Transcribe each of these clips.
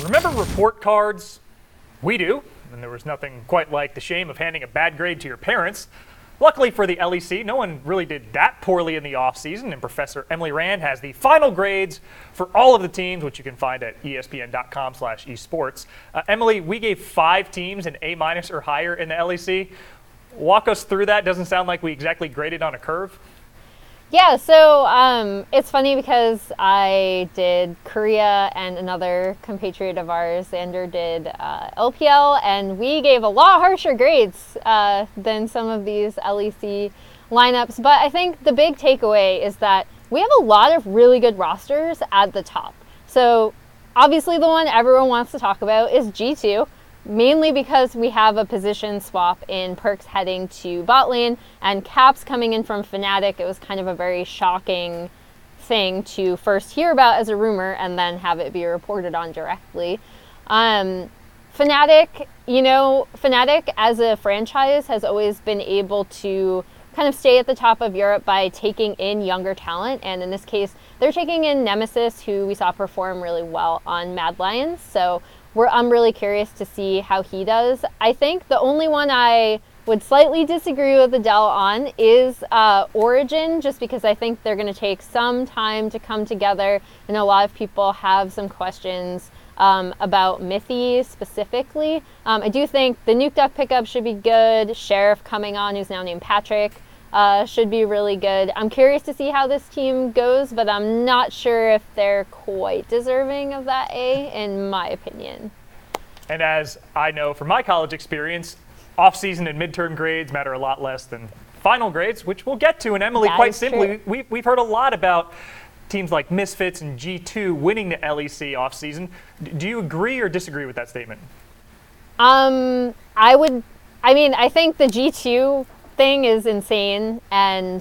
Remember report cards? We do, and there was nothing quite like the shame of handing a bad grade to your parents. Luckily for the LEC, no one really did that poorly in the offseason, and Professor Emily Rand has the final grades for all of the teams, which you can find at ESPN.com/esports. Emily, we gave 5 teams an A- or higher in the LEC. Walk us through that. Doesn't sound like we exactly graded on a curve. Yeah, so it's funny because I did Korea and another compatriot of ours, Xander, did LPL, and we gave a lot harsher grades than some of these LEC lineups. But I think the big takeaway is that we have a lot of really good rosters at the top. So obviously the one everyone wants to talk about is G2. Mainly because we have a position swap in Perks heading to bot lane and Caps coming in from Fnatic. It was kind of a very shocking thing to first hear about as a rumor and then have it be reported on directly. Fnatic, Fnatic as a franchise has always been able to kind of stay at the top of Europe by taking in younger talent. And in this case, they're taking in Nemesis, who we saw perform really well on Mad Lions. So I'm really curious to see how he does. I think the only one I would slightly disagree with Adele on is Origin, just because I think they're going to take some time to come together, and a lot of people have some questions about Mithy specifically. I do think the Nuke Duck pickup should be good. Sheriff coming on, who's now named Patrick, should be really good. I'm curious to see how this team goes, but I'm not sure if they're quite deserving of that A, in my opinion. And as I know from my college experience, off-season and midterm grades matter a lot less than final grades, which we'll get to. And Emily, That quite is simply, true. we've heard a lot about teams like Misfits and G2 winning the LEC off-season. Do you agree or disagree with that statement? I think the G2 thing is insane, and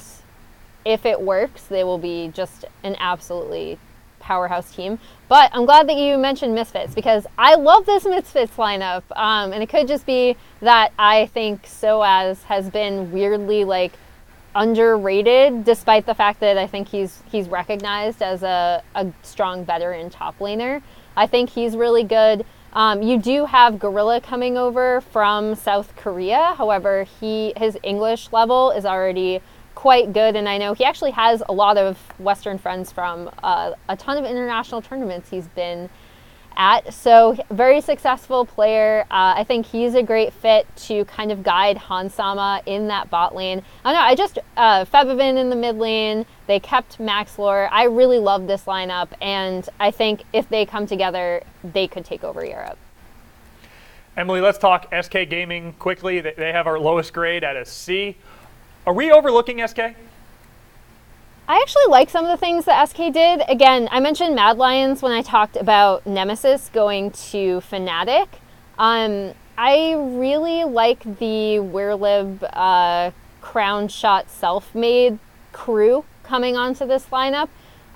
if it works, they will be just an absolutely powerhouse team. But I'm glad that you mentioned Misfits, because I love this Misfits lineup, and it could just be that I think Soaz has been weirdly underrated, despite the fact that I think he's recognized as a strong veteran top laner. I think he's really good. You do have Gorilla coming over from South Korea. However, his English level is already quite good, and I know he actually has a lot of Western friends from a ton of international tournaments he's been at. So very successful player. I think he's a great fit to kind of guide Hansama in that bot lane. I don't know, Febivin in the mid lane. They kept Maxlore. I really love this lineup, and I think if they come together, they could take over Europe. Emily, let's talk SK Gaming quickly. They have our lowest grade at a C. Are we overlooking SK? I actually like some of the things that SK did. Again, I mentioned Mad Lions when I talked about Nemesis going to Fnatic. I really like the Werlib crown shot self-made crew coming onto this lineup.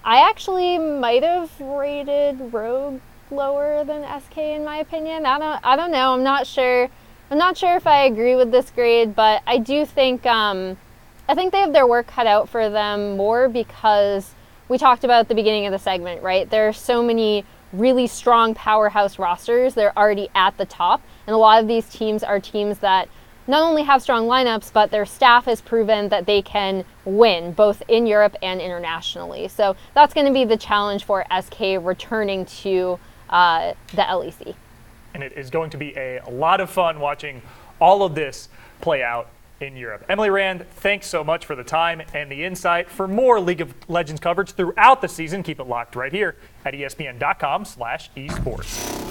I actually might have rated Rogue lower than SK in my opinion. I don't know. I'm not sure if I agree with this grade, but I do think I think they have their work cut out for them more, because we talked about at the beginning of the segment, right? There are so many really strong powerhouse rosters. They're already at the top, and a lot of these teams are teams that not only have strong lineups, but their staff has proven that they can win both in Europe and internationally. So that's going to be the challenge for SK returning to the LEC. And it is going to be a lot of fun watching all of this play out in Europe. Emily Rand, thanks so much for the time and the insight. For more League of Legends coverage throughout the season, keep it locked right here at ESPN.com/esports.